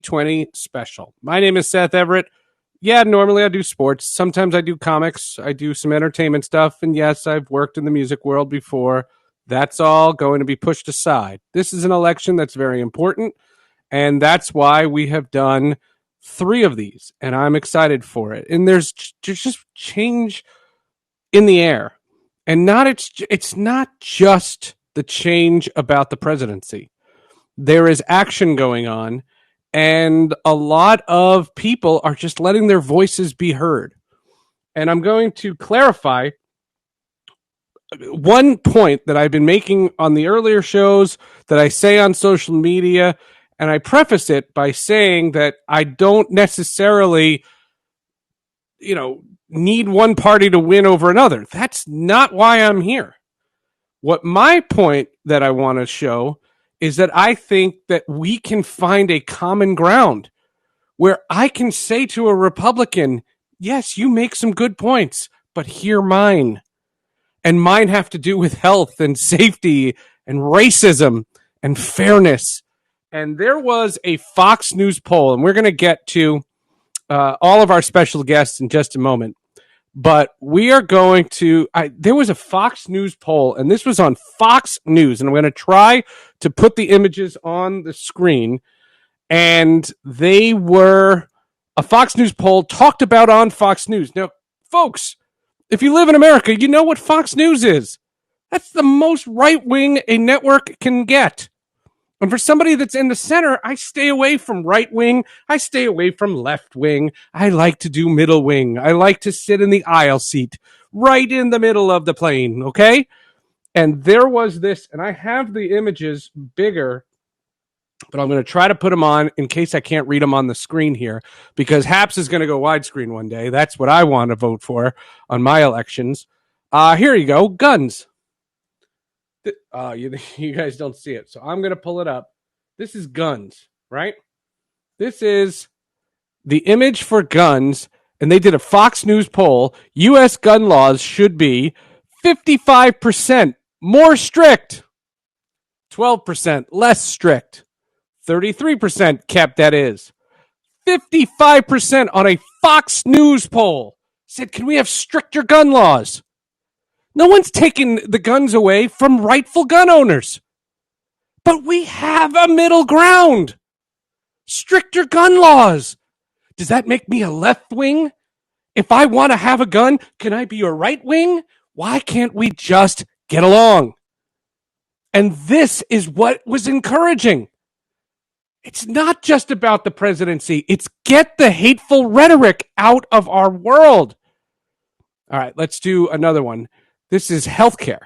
2020 special. My name is Seth Everett. Yeah, normally I do sports. Sometimes I do comics. I do some entertainment stuff. And yes, I've worked in the music world before. That's all going to be pushed aside. This is an election that's very important. And that's why we have done 3 of these. And I'm excited for it. And there's just change in the air. And it's not just the change about the presidency. There is action going on, and a lot of people are just letting their voices be heard. And I'm going to clarify one point that I've been making on the earlier shows, that I say on social media, and I preface it by saying that I don't necessarily, need one party to win over another. That's not why I'm here. What my point that I want to show is that I think that we can find a common ground where I can say to a Republican, yes, you make some good points, but hear mine. And mine have to do with health and safety and racism and fairness. And there was a Fox News poll, and we're going to get to all of our special guests in just a moment. But we are going to, there was a Fox News poll, and this was on Fox News, and I'm going to try to put the images on the screen. And they were a Fox News poll talked about on Fox News. Now, folks, if you live in America, you know what Fox News is. That's the most right-wing a network can get. And for somebody that's in the center, I stay away from right wing. I stay away from left wing. I like to do middle wing. I like to sit in the aisle seat, right in the middle of the plane, okay? And there was this, and I have the images bigger, but I'm going to try to put them on in case I can't read them on the screen here, because Haps is going to go widescreen one day. That's what I want to vote for on my elections. Here you go, guns. You guys don't see it, so I'm going to pull it up. This is guns, right? This is the image for guns, and they did a Fox News poll. U.S. gun laws should be 55% more strict, 12% less strict, 33% kept, that is. 55% on a Fox News poll said, can we have stricter gun laws? No one's taking the guns away from rightful gun owners. But we have a middle ground. Stricter gun laws. Does that make me a left wing? If I want to have a gun, can I be a right wing? Why can't we just get along? And this is what was encouraging. It's not just about the presidency. It's get the hateful rhetoric out of our world. All right, let's do another one. This is healthcare.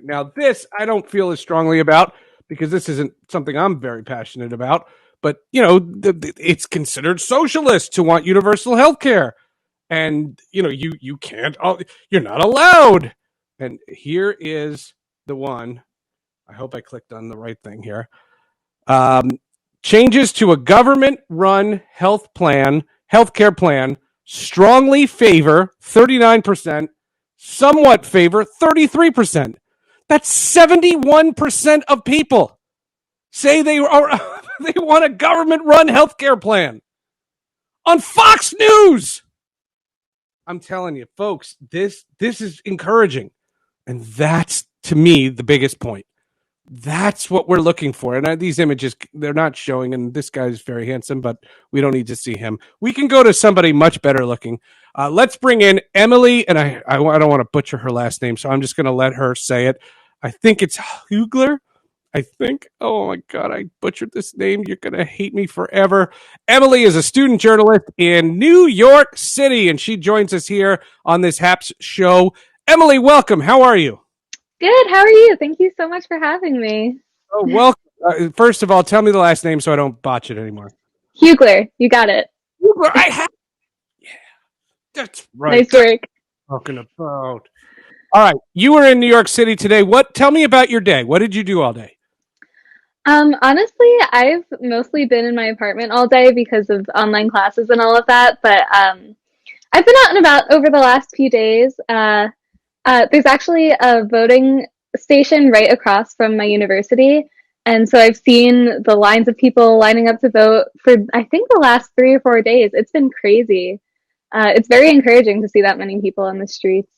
Now, this I don't feel as strongly about because this isn't something I'm very passionate about. But, it's considered socialist to want universal healthcare. And, you can't, you're not allowed. And here is the one. I hope I clicked on the right thing here. Changes to a government-run healthcare plan strongly favor 39%, somewhat favor 33%. That's 71% of people say they want a government-run healthcare plan on Fox News. I'm telling you, folks, this is encouraging, and that's to me the biggest point. That's what we're looking for. And these images, they're not showing, and this guy's very handsome, but we don't need to see him. We can go to somebody much better looking. Let's bring in Emily, and I don't want to butcher her last name, so I'm just going to let her say it. I think it's Hugler. I think. Oh, my God, I butchered this name. You're going to hate me forever. Emily is a student journalist in New York City, and she joins us here on this Haps show. Emily, welcome. How are you? Good. How are you? Thank you so much for having me. Oh, welcome. First of all, tell me the last name so I don't botch it anymore. Hugler. You got it. Hugler, yeah, that's right. Nice work. Talking about. All right. You were in New York City today. Tell me about your day. What did you do all day? Honestly, I've mostly been in my apartment all day because of online classes and all of that. But I've been out and about over the last few days. There's actually a voting station right across from my university, And so I've seen the lines of people lining up to vote for, I think, the last 3 or 4 days. It's been crazy. It's very encouraging to see that many people on the streets.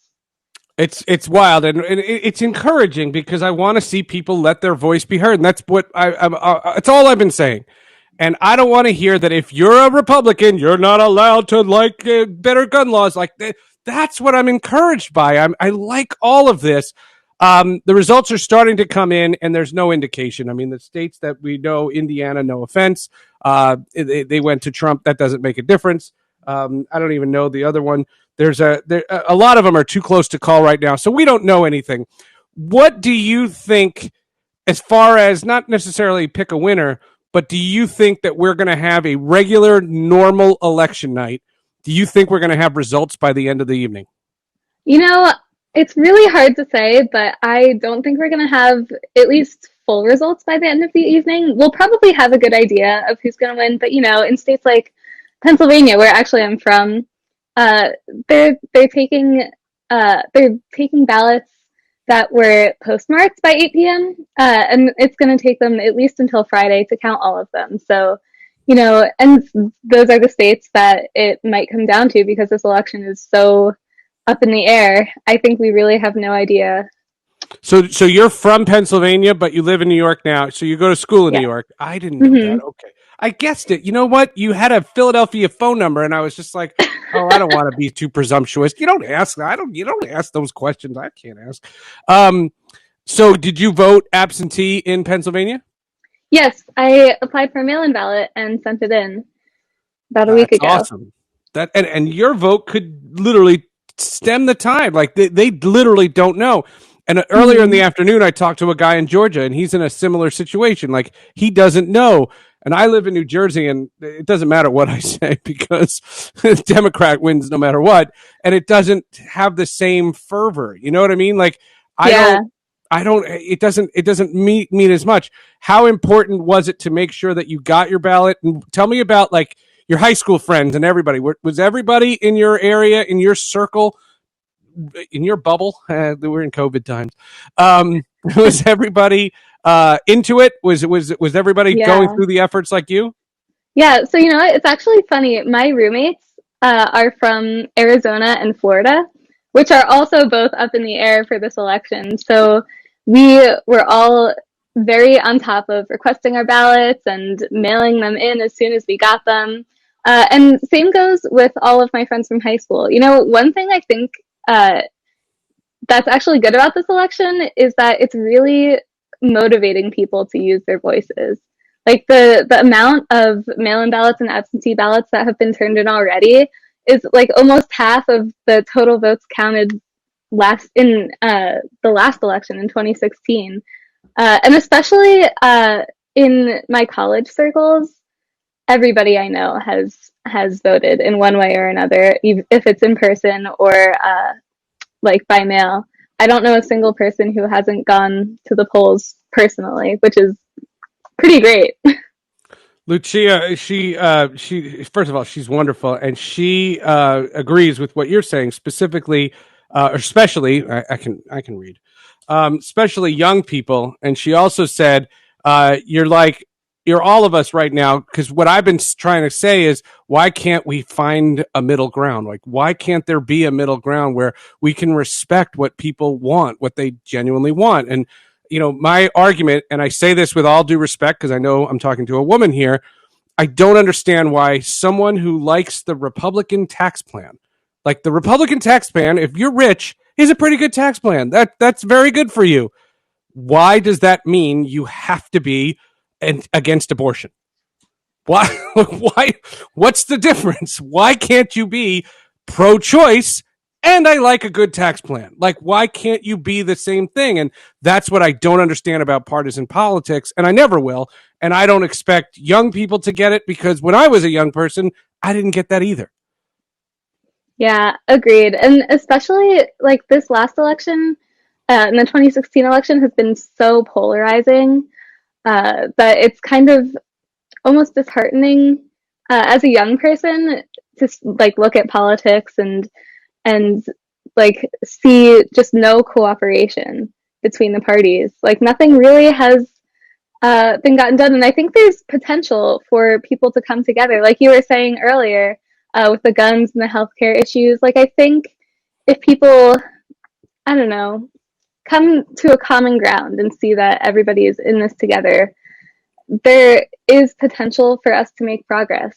It's wild, and it's encouraging because I want to see people let their voice be heard, and that's what it's all I've been saying. And I don't want to hear that if you're a Republican, you're not allowed to like better gun laws. Like that's what I'm encouraged by. I like all of this. The results are starting to come in, and there's no indication. I mean, the states that we know, Indiana, no offense, they went to Trump. That doesn't make a difference. I don't even know the other one. A lot of them are too close to call right now, so we don't know anything. What do you think, as far as not necessarily pick a winner, but do you think that we're going to have a regular, normal election night? Do you think we're going to have results by the end of the evening? You know, it's really hard to say, but I don't think we're going to have at least full results by the end of the evening. We'll probably have a good idea of who's going to win, but in states like Pennsylvania, where actually I'm from, uh, they're taking ballots that were postmarked by 8 p.m. And it's going to take them at least until Friday to count all of them. So, and those are the states that it might come down to because this election is so up in the air. I think we really have no idea. So you're from Pennsylvania, but you live in New York now. So you go to school in New Yeah. York. I didn't know Hmm. that. Okay. I guessed it. You know what? You had a Philadelphia phone number, and I was just like, "Oh, I don't want to be too presumptuous." You don't ask. I don't. You don't ask those questions. I can't ask. Um. So, did you vote absentee in Pennsylvania? Yes, I applied for a mail in ballot and sent it in about a week That's ago. awesome. That and your vote could literally stem the tide. Like they literally don't know. And earlier in the Hmm. afternoon, I talked to a guy in Georgia, and he's in a similar situation. Like he doesn't know. And I live in New Jersey, and it doesn't matter what I say because Democrat wins no matter what, and it doesn't have the same fervor. You know what I mean? Like I Yeah. don't, I don't. It doesn't mean as much. How important was it to make sure that you got your ballot? And tell me about like your high school friends and everybody. Was everybody in your area, in your circle, in your bubble? We're in COVID times. Was everybody into it? Was everybody going Yeah. through the efforts like you? Yeah. So, what? It's actually funny. My roommates are from Arizona and Florida, which are also both up in the air for this election. So we were all very on top of requesting our ballots and mailing them in as soon as we got them. And same goes with all of my friends from high school. One thing I think uh, that's actually good about this election is that it's really motivating people to use their voices. Like the amount of mail-in ballots and absentee ballots that have been turned in already is like almost half of the total votes counted last in the last election in 2016. And especially in my college circles, everybody I know has voted in one way or another, if it's in person or like by mail. I don't know a single person who hasn't gone to the polls personally, which is pretty great. Lucia, she. First of all, she's wonderful, and she agrees with what you're saying. Specifically, or especially, I can read. Especially young people, and she also said, you're all of us right now." Because what I've been trying to say is, why can't we find a middle ground? Like, why can't there be a middle ground where we can respect what people want, what they genuinely want? And my argument, and I say this with all due respect because I know I'm talking to a woman here, I don't understand why someone who likes the Republican tax plan, like the Republican tax plan, if you're rich, is a pretty good tax plan. That's very good for you. Why does that mean you have to be against abortion? Why? Why? What's the difference? Why can't you be pro-choice and I like a good tax plan? Like, why can't you be the same thing? And that's what I don't understand about partisan politics, and I never will. And I don't expect young people to get it because when I was a young person, I didn't get that either. Yeah, agreed. And especially like this last election, and the 2016 election has been so polarizing that it's kind of almost disheartening as a young person to like look at politics and like see just no cooperation between the parties. Like nothing really has been gotten done. And I think there's potential for people to come together, like you were saying earlier, with the guns and the healthcare issues. Like, I think if people, I don't know, come to a common ground and see that everybody is in this together, there is potential for us to make progress.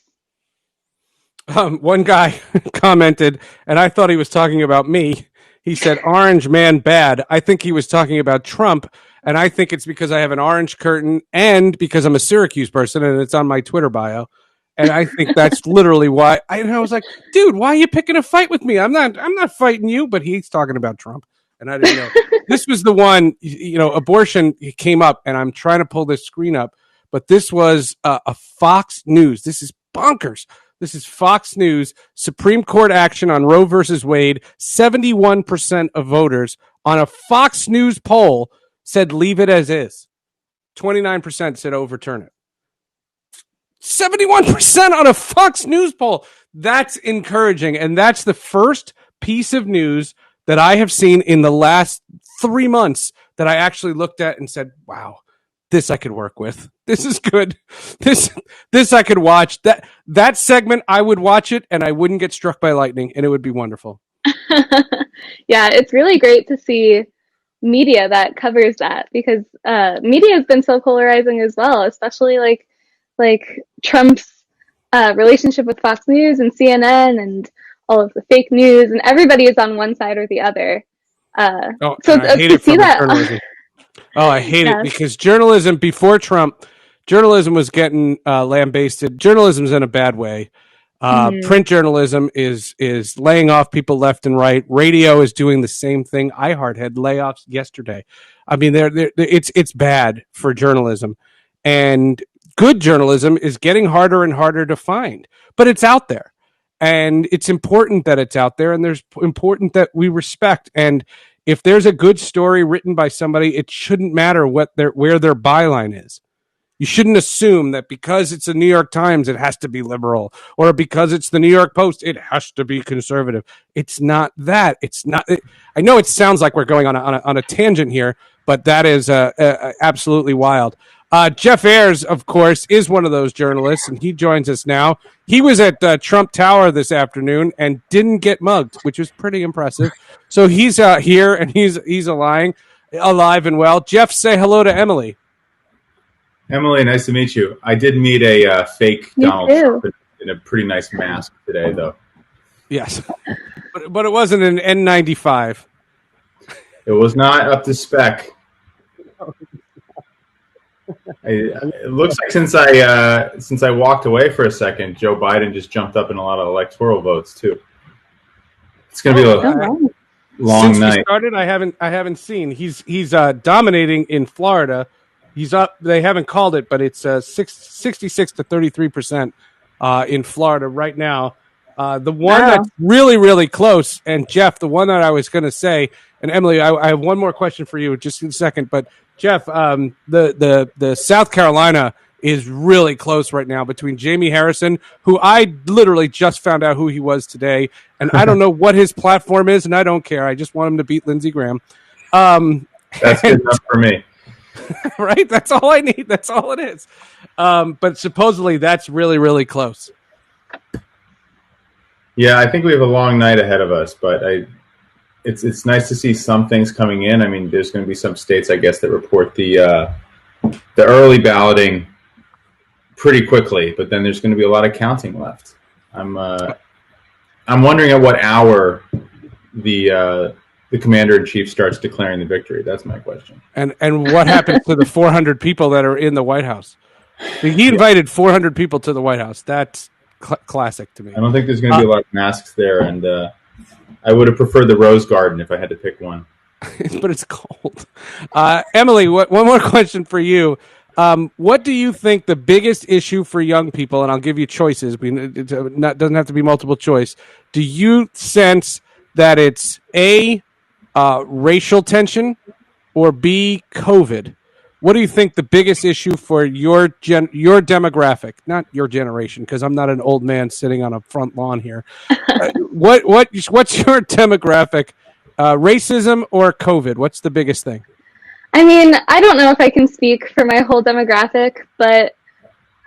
One guy commented, and I thought he was talking about me. He said, "Orange man bad." I think he was talking about Trump, and I think it's because I have an orange curtain and because I'm a Syracuse person and it's on my Twitter bio. And I think that's literally why. And I was like, "Dude, why are you picking a fight with me? I'm not fighting you." But he's talking about Trump, and I didn't know. This was the one. Abortion came up, and I'm trying to pull this screen up, but this was a Fox News. This is bonkers. This is Fox News. Supreme Court action on Roe versus Wade. 71% of voters on a Fox News poll said leave it as is. 29% said overturn it. 71% on a Fox News poll. That's encouraging. And that's the first piece of news that I have seen in the last 3 months that I actually looked at and said, wow, this I could work with. This is good. This I could watch. That segment, I would watch it and I wouldn't get struck by lightning, and it would be wonderful. Yeah, it's really great to see media that covers that, because media has been so polarizing as well, especially like Trump's relationship with Fox News and CNN and all of the fake news, and everybody is on one side or the other. So I hate it from journalism. Oh, I hate it because journalism before Trump, journalism was getting lambasted. Journalism's in a bad way. Print journalism is laying off people left and right. Radio is doing the same thing. iHeart had layoffs yesterday. I mean, it's bad for journalism, and good journalism is getting harder and harder to find. But it's out there, and it's important that it's out there, and there's important that we respect. And if there's a good story written by somebody, it shouldn't matter where their byline is. You shouldn't assume that because it's the New York Times, it has to be liberal, or because it's the New York Post, it has to be conservative. It's not that. It's not. I know it sounds like we're going on a tangent here, but that is absolutely wild. Jeff Ayers, of course, is one of those journalists, and he joins us now. He was at Trump Tower this afternoon and didn't get mugged, which was pretty impressive. So he's here, and he's alive and well. Jeff, say hello to Emily. Emily, nice to meet you. I did meet a fake Donald Trump in a pretty nice mask today, though. Yes, but it wasn't an N95. It was not up to spec. It looks like since I walked away for a second, Joe Biden just jumped up in a lot of electoral votes too. It's going to be a long since night. We started, I haven't seen. He's dominating in Florida. He's up. They haven't called it, but it's 66 to 33% in Florida right now. The one that's really, really close, and Jeff, the one that I was going to say, and Emily, I have one more question for you just in a second, but Jeff, the South Carolina is really close right now between Jamie Harrison, who I literally just found out who he was today, and I don't know what his platform is, and I don't care. I just want him to beat Lindsey Graham. That's good enough for me. Right? That's all I need. That's all it is. But supposedly that's really, really close. Yeah, I think we have a long night ahead of us, but it's nice to see some things coming in. I mean, there's going to be some states, I guess, that report the early balloting pretty quickly, but then there's going to be a lot of counting left. I'm wondering at what hour the commander-in-chief starts declaring the victory. That's my question. And what happens to the 400 people that are in the White House? He invited 400 people to the White House. That's classic to me. I don't think there's going to be a lot of masks there, and I would have preferred the Rose Garden if I had to pick one. But it's cold. Emily, one more question for you. What do you think the biggest issue for young people, and I'll give you choices, it doesn't have to be multiple choice. Do you sense that it's A, racial tension, or B, COVID? What do you think the biggest issue for your demographic, not your generation, because I'm not an old man sitting on a front lawn here. What's your demographic? Racism or COVID? What's the biggest thing? I mean, I don't know if I can speak for my whole demographic, but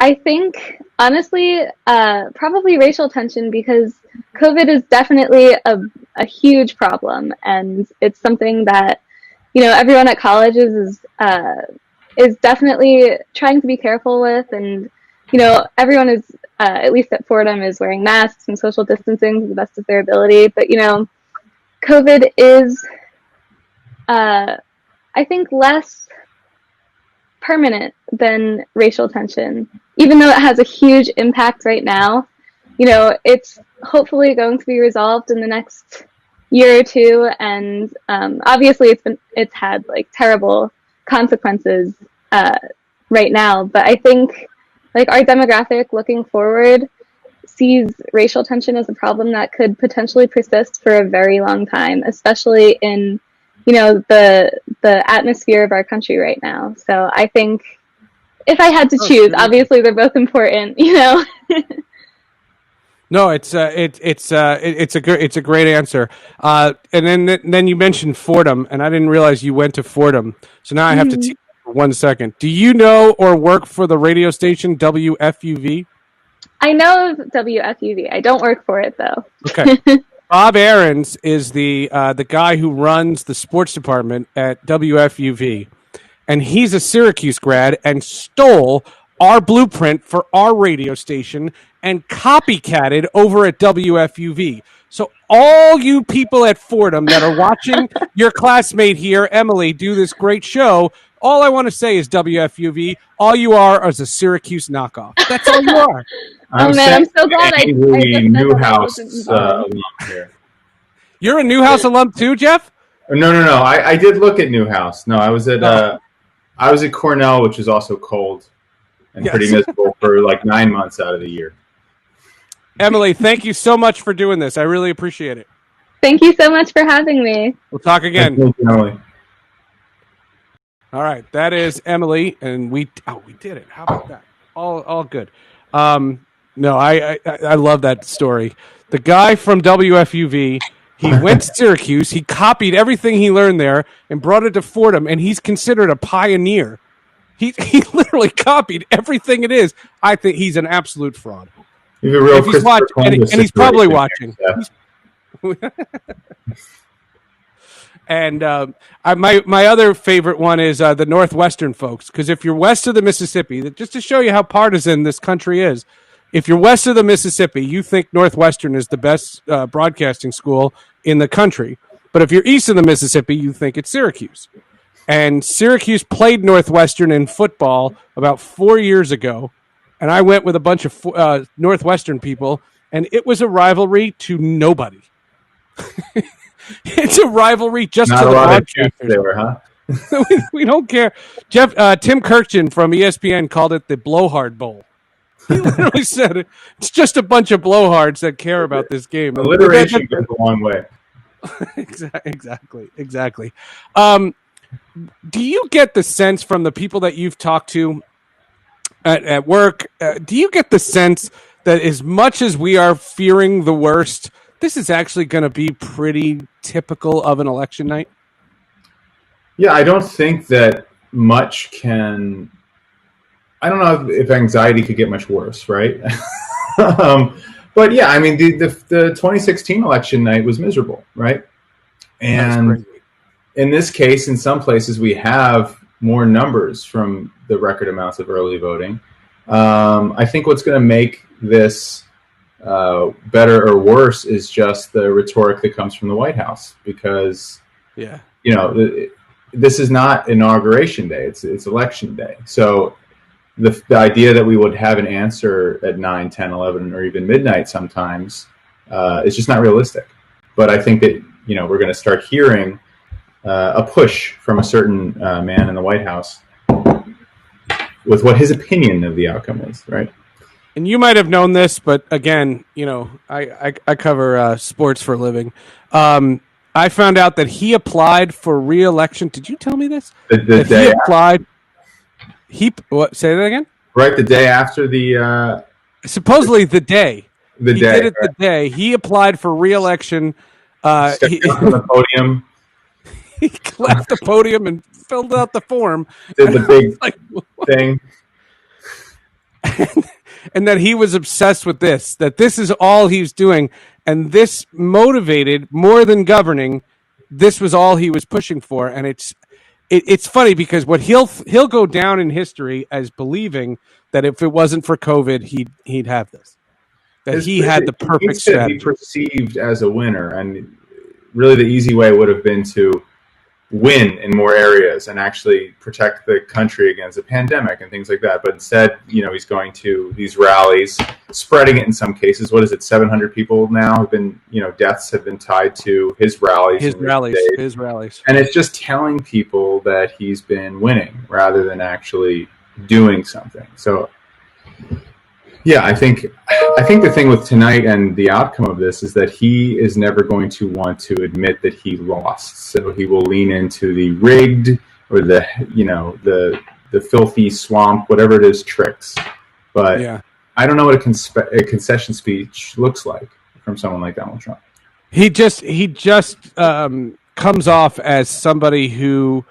I think, honestly, probably racial tension, because COVID is definitely a huge problem, and it's something that, everyone at colleges is definitely trying to be careful with, and everyone is, at least at Fordham, is wearing masks and social distancing to the best of their ability. But COVID is, I think, less permanent than racial tension, even though it has a huge impact right now. It's hopefully going to be resolved in the next year or two, and obviously it's had like terrible consequences right now. But I think, like, our demographic looking forward sees racial tension as a problem that could potentially persist for a very long time, especially in the atmosphere of our country right now. So I think if I had to choose, obviously they're both important, No, it's a great answer. And then you mentioned Fordham, and I didn't realize you went to Fordham. So now I have to teach you for 1 second. Do you know or work for the radio station WFUV? I know of WFUV. I don't work for it though. Okay. Bob Aarons is the guy who runs the sports department at WFUV, and he's a Syracuse grad and stole our blueprint for our radio station and copycatted over at WFUV. So all you people at Fordham that are watching your classmate here, Emily, do this great show, all I want to say is WFUV, all you are is a Syracuse knockoff. That's all you are. I'm so glad I Newhouse alum here. You're a Newhouse alum too, Jeff? No. I did look at Newhouse. No, I was at Cornell, which is also cold and pretty miserable for like 9 months out of the year. Emily, thank you so much for doing this. I really appreciate it. Thank you so much for having me. We'll talk again. Thank you, Emily. All right, that is Emily, and we did it. How about that? All good. No, I love that story. The guy from WFUV, he went to Syracuse, he copied everything he learned there and brought it to Fordham, and he's considered a pioneer. He literally copied everything it is. I think he's an absolute fraud. He's a real if he's watching, and he's probably watching. And my other favorite one is the Northwestern folks, because if you're west of the Mississippi, just to show you how partisan this country is, if you're west of the Mississippi, you think Northwestern is the best broadcasting school in the country. But if you're east of the Mississippi, you think it's Syracuse. And Syracuse played Northwestern in football about 4 years ago, and I went with a bunch of Northwestern people, and it was a rivalry to nobody. It's a rivalry just Not to a the lot of broadcasters. there, huh? we don't care. Jeff Tim Kirkchin from ESPN called it the Blowhard Bowl. He literally said it. It's just a bunch of blowhards that care about this game. Alliteration goes a long way. Exactly. Do you get the sense from the people that you've talked to at work, do you get the sense that as much as we are fearing the worst, this is actually going to be pretty typical of an election night? Yeah, I don't think that much can... I don't know if anxiety could get much worse, right? But yeah, I mean, the 2016 election night was miserable, right? And in this case, in some places, we have more numbers from the record amounts of early voting. I think what's going to make this better or worse is just the rhetoric that comes from the White House, because, this is not Inauguration Day; it's Election Day. So the idea that we would have an answer at 9, 10, 11, or even midnight sometimes is just not realistic. But I think that we're going to start hearing a push from a certain man in the White House with what his opinion of the outcome is, right? And you might have known this, but again, I cover sports for a living. I found out that he applied for re-election. Did you tell me this? The day he applied. What? Say that again. Right, the day after the. Supposedly the day. He did it the day he applied for re-election. Stepped down from the podium. He left the podium and filled out the form. Did the big Like, thing. and that he was obsessed with this, that this is all he's doing, and this motivated more than governing. This was all he was pushing for, and it's funny because what he'll go down in history as believing that if it wasn't for COVID, he'd have this. That he had the perfect strategy. Be perceived as a winner, and really the easy way would have been to win in more areas and actually protect the country against a pandemic and things like that. But instead, he's going to these rallies, spreading it in some cases. What is it? 700 people now have been, deaths have been tied to his rallies. His rallies. And it's just telling people that he's been winning rather than actually doing something. So, yeah, I think the thing with tonight and the outcome of this is that he is never going to want to admit that he lost. So he will lean into the rigged or the filthy swamp, whatever it is, tricks. But yeah. I don't know what a concession speech looks like from someone like Donald Trump. He just comes off as somebody who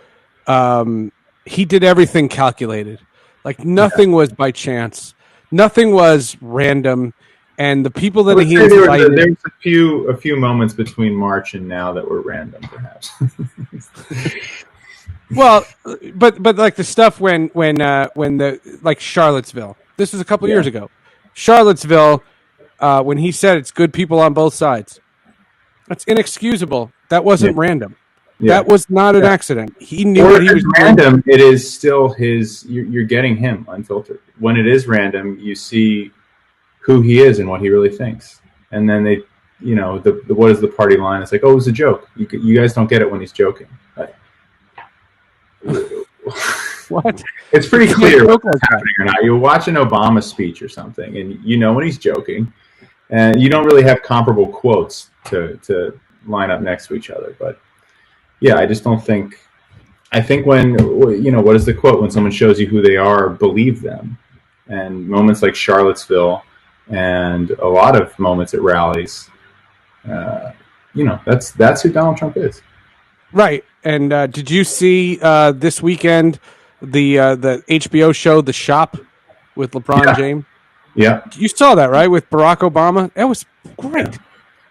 he did everything calculated. Like nothing was by chance. Nothing was random, and the people that he invited. There's a few moments between March and now that were random, perhaps. Well, but like the stuff when the Charlottesville. This was a couple years ago. Charlottesville, when he said it's good people on both sides. That's inexcusable. That wasn't random. Yeah. That was not an accident. He knew what he was random. Doing. It is still his. You're getting him unfiltered. When it is random, you see who he is and what he really thinks. And then they, what is the party line? It's like, oh, it was a joke. You guys don't get it when he's joking. Like, what? It's pretty clear what's happening or not. You watch an Obama speech or something, and when he's joking, and you don't really have comparable quotes to line up next to each other, but. Yeah, I just don't think. I think when what is the quote? When someone shows you who they are, believe them. And moments like Charlottesville, and a lot of moments at rallies, that's who Donald Trump is. Right. And did you see this weekend the HBO show The Shop with LeBron James? Yeah, you saw that, right? With Barack Obama, that was great. Yeah.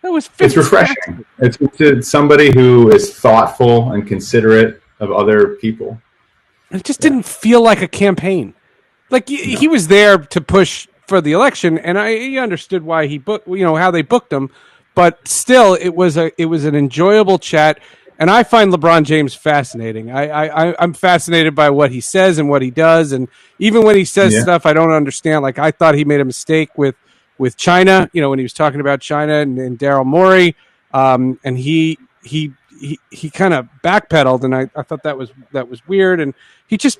That was fantastic. It's refreshing. It's somebody who is thoughtful and considerate of other people. It just didn't feel like a campaign. Like he was there to push for the election, and I understood why he booked, how they booked him, but still, it was an enjoyable chat. And I find LeBron James fascinating. I'm fascinated by what he says and what he does, and even when he says stuff I don't understand. Like I thought he made a mistake with China, when he was talking about China and Daryl Morey, and he kind of backpedaled, and I thought that was weird, and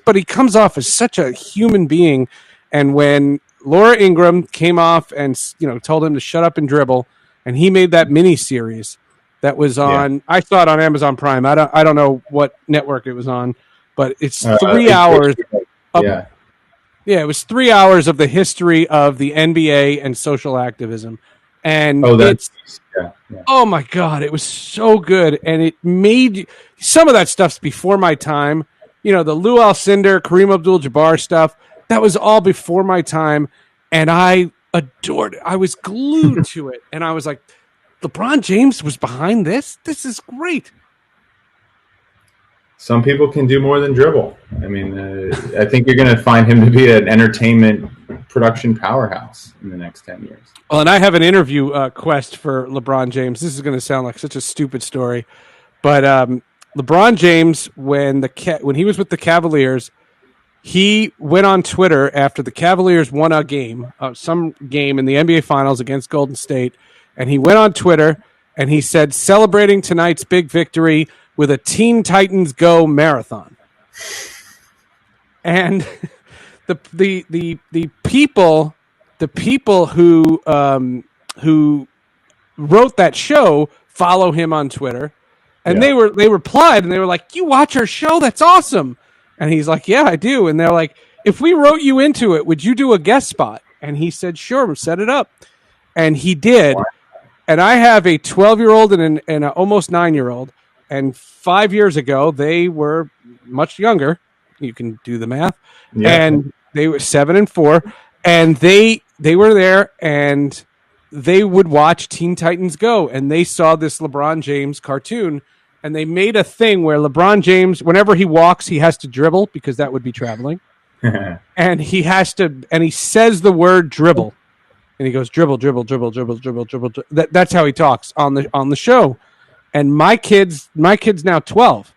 but he comes off as such a human being. And when Laura Ingraham came off and told him to shut up and dribble, and he made that mini series that was on, I saw it on Amazon Prime. I don't know what network it was on, but it's 3 hours. Yeah, it was 3 hours of the history of the NBA and social activism. And oh my God, it was so good. And it made some of that stuff's before my time. The Lou Alcindor, Kareem Abdul-Jabbar stuff, that was all before my time. And I adored it. I was glued to it. And I was like, LeBron James was behind this? This is great. Some people can do more than dribble. I mean, I think you're going to find him to be an entertainment production powerhouse in the next 10 years. Well, and I have an interview quest for LeBron James. This is going to sound like such a stupid story, but LeBron James, when he was with the Cavaliers, he went on Twitter after the Cavaliers won a game, some game in the NBA Finals against Golden State, and he went on Twitter and he said, "Celebrating tonight's big victory with a Teen Titans Go marathon." And the people who wrote that show follow him on Twitter, and they replied and they were like, "You watch our show? That's awesome." And he's like, "Yeah, I do." And they're like, "If we wrote you into it, would you do a guest spot?" And he said, "Sure, set it up." And he did. And I have a 12-year-old and an almost 9-year-old. And 5 years ago, they were much younger. You can do the math. Yeah. And they were 7-4. And they were there, and they would watch Teen Titans Go. And they saw this LeBron James cartoon. And they made a thing where LeBron James, whenever he walks, he has to dribble because that would be traveling. And he has to, and he says the word dribble. And he goes dribble, dribble, dribble, dribble, dribble, dribble. That's how he talks on the show. And my kid's now 12,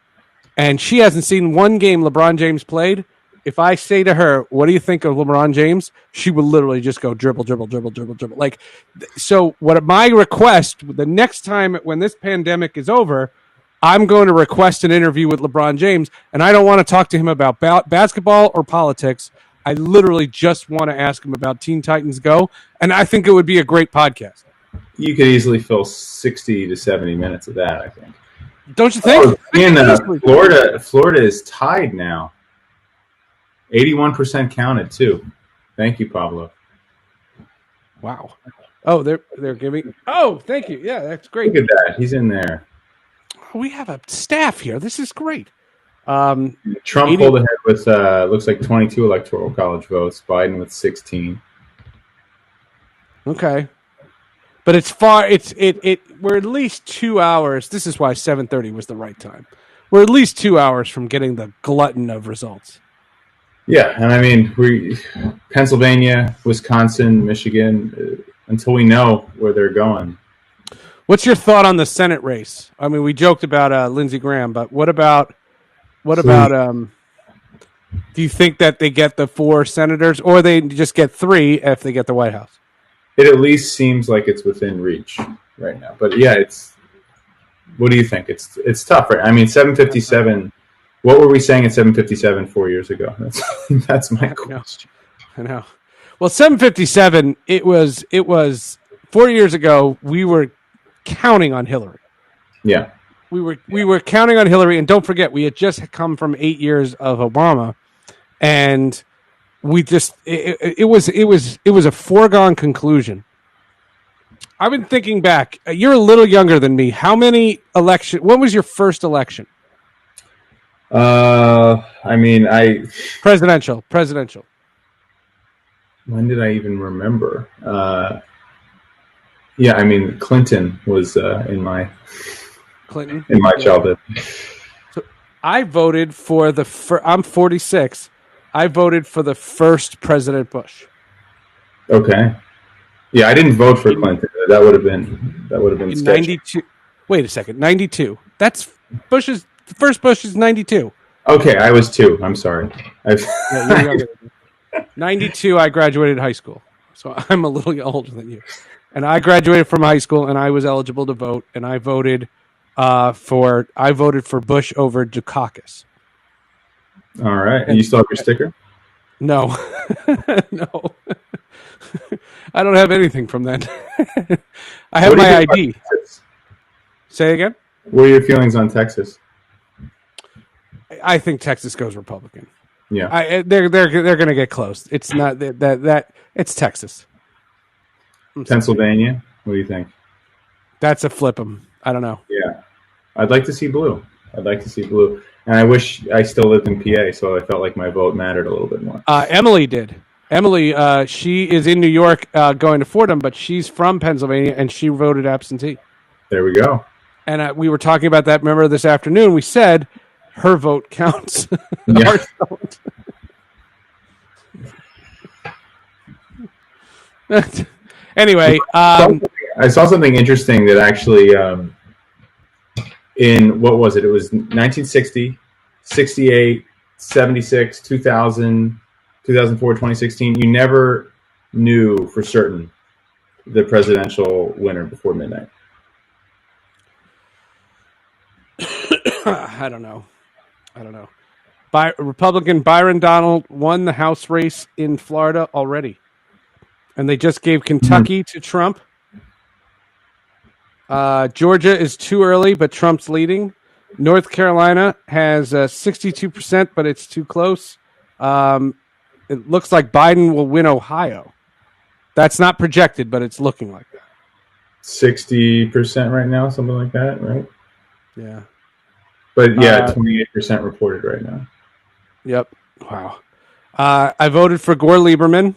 and she hasn't seen one game LeBron James played. If I say to her, "What do you think of LeBron James?" she will literally just go dribble, dribble, dribble, dribble, dribble. Like, so what? My request the next time when this pandemic is over, I'm going to request an interview with LeBron James, and I don't want to talk to him about basketball or politics. I literally just want to ask him about Teen Titans Go, and I think it would be a great podcast. You could easily fill 60 to 70 minutes of that, I think. Don't you think? Florida is tied now. 81% counted too. Thank you, Pablo. Wow. Oh, they're giving. Oh, thank you. Yeah, that's great. Look at that. He's in there. We have a staff here. This is great. Trump pulled ahead with looks like 22 electoral college votes. Biden with 16. Okay, but it's far. We're at least 2 hours. This is why 7:30 was the right time. We're at least 2 hours from getting the glutton of results. Yeah, and I mean, Pennsylvania, Wisconsin, Michigan, until we know where they're going. What's your thought on the Senate race? I mean, we joked about Lindsey Graham, but what about do you think that they get the 4 senators, or they just get 3 if they get the White House? It at least seems like it's within reach right now. But yeah, what do you think? It's tough, right? I mean, 757. What were we saying at 757 4 years ago? That's my question. I know. Well, 757. It was 4 years ago. We were counting on Hillary. Yeah. We were counting on Hillary, and don't forget, we had just come from 8 years of Obama, and we just it was a foregone conclusion. I've been thinking back. You're a little younger than me. How many election? What was your first election? Presidential. When did I even remember? Yeah, I mean, Clinton was in my childhood. So I voted for I'm 46. I voted for the first President Bush. Okay. Yeah, I didn't vote for Clinton. That would have been sketchy. 92. Wait a second. 92. That's the first Bush is 92. Okay, I was 2. I'm sorry. Yeah, you're younger than me. 92. I graduated high school, so I'm a little older than you. And I graduated from high school, and I was eligible to vote, and I voted for Bush over Dukakis. All right. And you still have your sticker? No. No. I don't have anything from then. I have my ID. Say again? What are your feelings on Texas? I think Texas goes Republican. Yeah. They're going to get close. It's not that it's Texas. Pennsylvania? What do you think? That's a flip 'em. I don't know. Yeah. I'd like to see blue. And I wish I still lived in PA, so I felt like my vote mattered a little bit more. Emily did. Emily, she is in New York going to Fordham, but she's from Pennsylvania, and she voted absentee. There we go. And we were talking about that, remember, this afternoon. We said her vote counts. Yeah. Anyway. I saw something interesting that actually... in, what was it? It was 1960, 68, 76, 2000, 2004, 2016. You never knew for certain the presidential winner before midnight. I don't know. Republican Byron Donald won the House race in Florida already. And they just gave Kentucky to Trump. Georgia is too early, but Trump's leading. North Carolina has 62%, but it's too close. It looks like Biden will win Ohio. That's not projected, but it's looking like that. 60% right now, something like that, right? Yeah. But yeah, 28% reported right now. Yep. Wow. I voted for Gore Lieberman.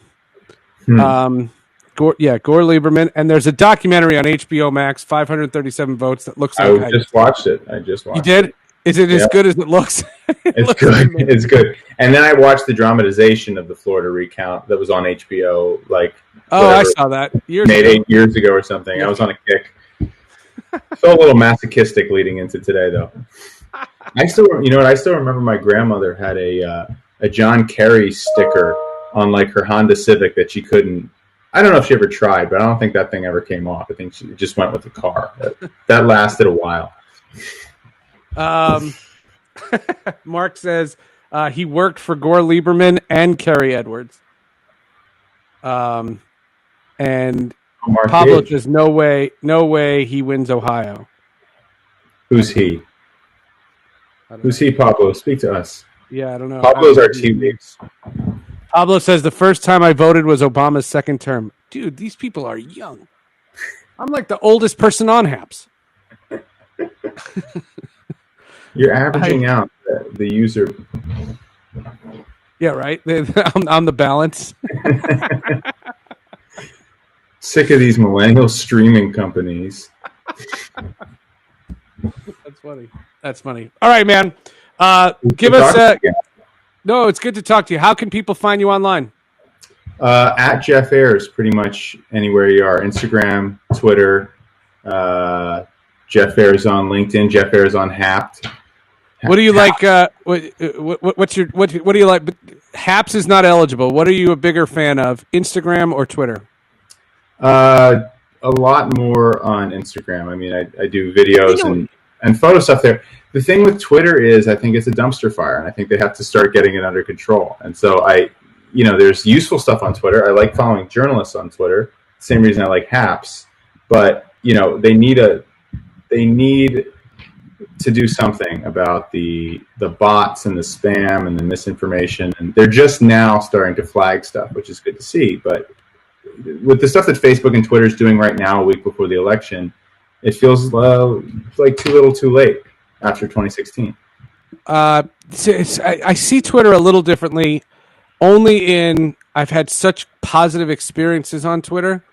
Gore Lieberman, and there's a documentary on HBO Max, 537 votes. That looks like I just watched it. You did? Is it as good as it looks? It's good. It's good. And then I watched the dramatization of the Florida recount that was on HBO. I saw that. Made 8 years ago or something. Yeah. I was on a kick. Felt a little masochistic leading into today, though. I still remember my grandmother had a John Kerry sticker on her Honda Civic that she couldn't. I don't know if she ever tried, but I don't think that thing ever came off. I think she just went with the car. That lasted a while. Mark says he worked for Gore Lieberman and Kerry Edwards. And Pablo says no way he wins Ohio. Who's he? Who's he, Pablo? Speak to us. Yeah, I don't know. Pablo's our teammates. Pablo says the first time I voted was Obama's second term. Dude, these people are young. I'm like the oldest person on HAPS. You're averaging out the user. Yeah, right. I'm the balance. Sick of these millennial streaming companies. That's funny. All right, man. Give us No, it's good to talk to you. How can people find you online? At Jeff Ayers, pretty much anywhere you are. Instagram, Twitter. Jeff Ayers on LinkedIn. Jeff Ayers on Hapt. What do you like? What do you like? HAPS is not eligible. What are you a bigger fan of, Instagram or Twitter? A lot more on Instagram. I mean, I do videos and photo stuff there. The thing with Twitter is I think it's a dumpster fire, and I think they have to start getting it under control. And so there's useful stuff on Twitter. I like following journalists on Twitter. Same reason I like HAPS. But, they need to do something about the bots and the spam and the misinformation. And they're just now starting to flag stuff, which is good to see. But with the stuff that Facebook and Twitter is doing right now, a week before the election, it feels like too little too late after 2016. I see Twitter a little differently. I've had such positive experiences on Twitter.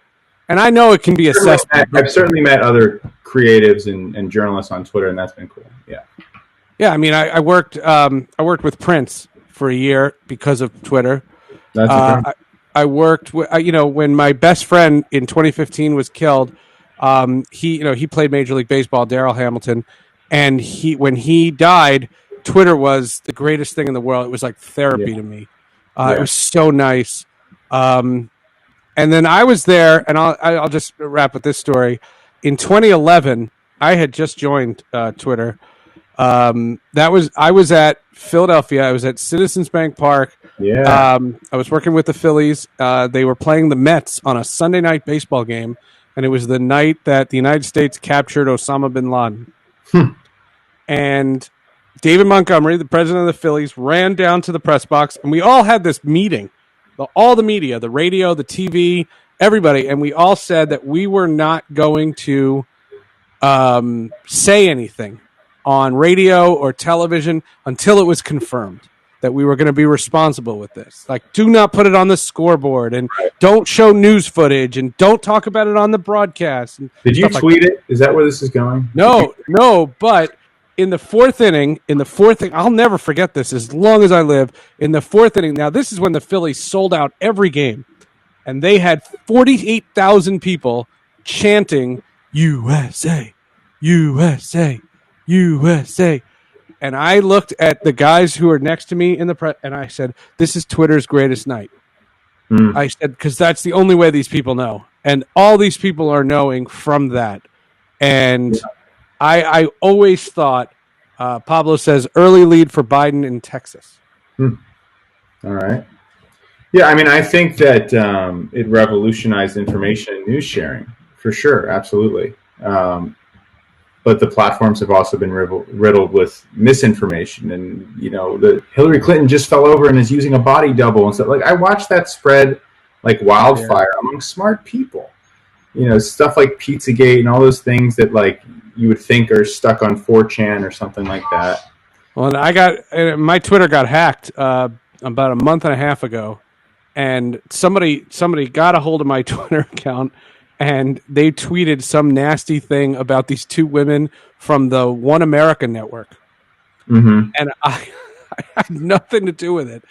And I know it can be assessed. I've certainly met other creatives and journalists on Twitter, and that's been cool. Yeah. Yeah, I mean, I worked with Prince for a year because of Twitter. I worked with, when my best friend in 2015 was killed. He played Major League Baseball, Darryl Hamilton, and when he died, Twitter was the greatest thing in the world. It was like therapy to me. It was so nice. And then I was there, and I'll just wrap with this story. In 2011, I had just joined Twitter. I was at Philadelphia. I was at Citizens Bank Park. Yeah. I was working with the Phillies. They were playing the Mets on a Sunday night baseball game, and it was the night that the United States captured Osama bin Laden. And David Montgomery, the president of the Phillies, ran down to the press box, and we all had this meeting. All the media, the radio, the TV, everybody, and we all said that we were not going to say anything on radio or television until it was confirmed that we were going to be responsible with this. Like, do not put it on the scoreboard, and don't show news footage, and don't talk about it on the broadcast. Did you tweet it? Is that where this is going? No, but in the fourth inning, I'll never forget this as long as I live. In the fourth inning, now this is when the Phillies sold out every game, and they had 48,000 people chanting USA, USA, USA. And I looked at the guys who were next to me in the press, and I said, "This is Twitter's greatest night." I said, because that's the only way these people know, and all these people are knowing from that. And I always thought, Pablo says, early lead for Biden in Texas. All right. Yeah, I mean, I think that it revolutionized information and news sharing, for sure, absolutely. But the platforms have also been riddled with misinformation. And, the Hillary Clinton just fell over and is using a body double. And so, I watched that spread like wildfire among smart people. Stuff like Pizzagate and all those things that, you would think are stuck on 4chan or something like that. Well, my Twitter got hacked about a month and a half ago, and somebody got a hold of my Twitter account, and they tweeted some nasty thing about these two women from the One America Network, Mm-hmm. and I had nothing to do with it.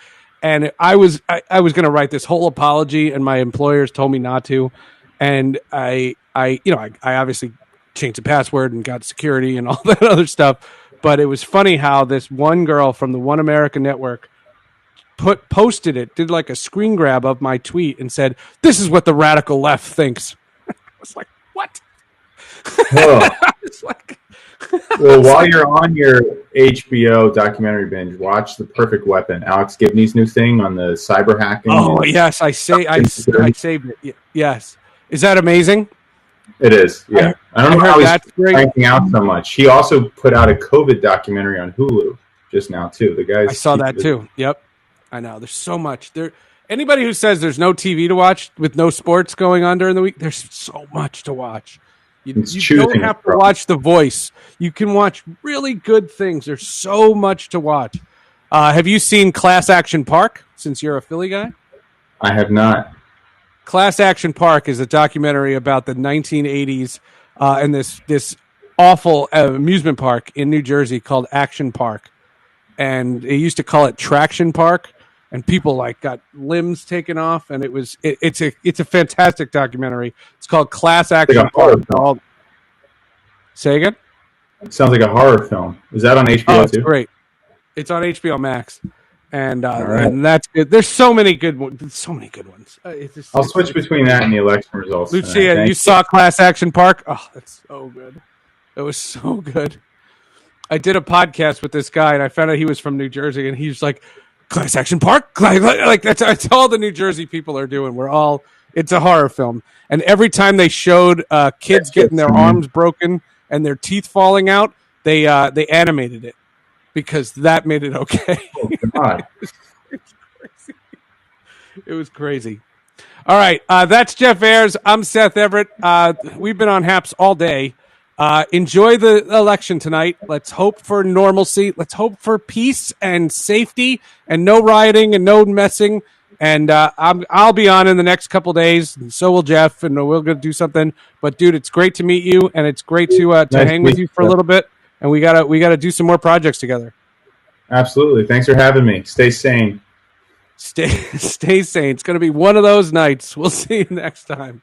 And I was going to write this whole apology, and my employers told me not to. And I obviously changed the password and got security and all that other stuff. But it was funny how this one girl from the One America Network posted it, did like a screen grab of my tweet and said, "This is what the radical left thinks." I was like, "What?" Well, I was like, while you're on your HBO documentary binge, watch The Perfect Weapon, Alex Gibney's new thing on the cyber hacking. oh yes, I saved it. Yes, is that amazing? It is. Yeah, I don't know how he's great. cranking out so much. He also put out a COVID documentary on Hulu just now too. The guys. I saw that too. Yep, I know. There's so much there. Anybody who says there's no TV to watch with no sports going on during the week, there's so much to watch. You don't have to watch The Voice. You can watch really good things. There's so much to watch. Have you seen Class Action Park, since you're a Philly guy? I have not. Class Action Park is a documentary about the 1980s and this awful amusement park in New Jersey called Action Park. And they used to call it Traction Park. And people like got limbs taken off, and it's a fantastic documentary. It's called Class Action Like a horror Park. Say again? It sounds like a horror film. Is that on HBO Oh, it's too? great. It's on HBO Max, and right. and that's good. There's so many good ones. So many good ones. I'll switch between that and the election results. Lucia, you saw Class Action Park? Oh, that's so good. It was so good. I did a podcast with this guy, and I found out he was from New Jersey, and he's like, Class Action Park? Like that's all the New Jersey people are doing. It's a horror film. And every time they showed kids getting their arms broken and their teeth falling out, they animated it because that made it okay. Oh, God. It was crazy. All right. That's Jeff Ayers. I'm Seth Everett. We've been on Haps all day. Enjoy the election tonight. Let's hope for normalcy. Let's hope for peace and safety and no rioting and no messing. And I'll be on in the next couple days, and so will Jeff, and we're going to do something. But dude, it's great to meet you, and it's great to hang with you for a little bit. And we gotta do some more projects together. Absolutely. Thanks for having me. Stay sane. Stay sane. It's going to be one of those nights. We'll see you next time.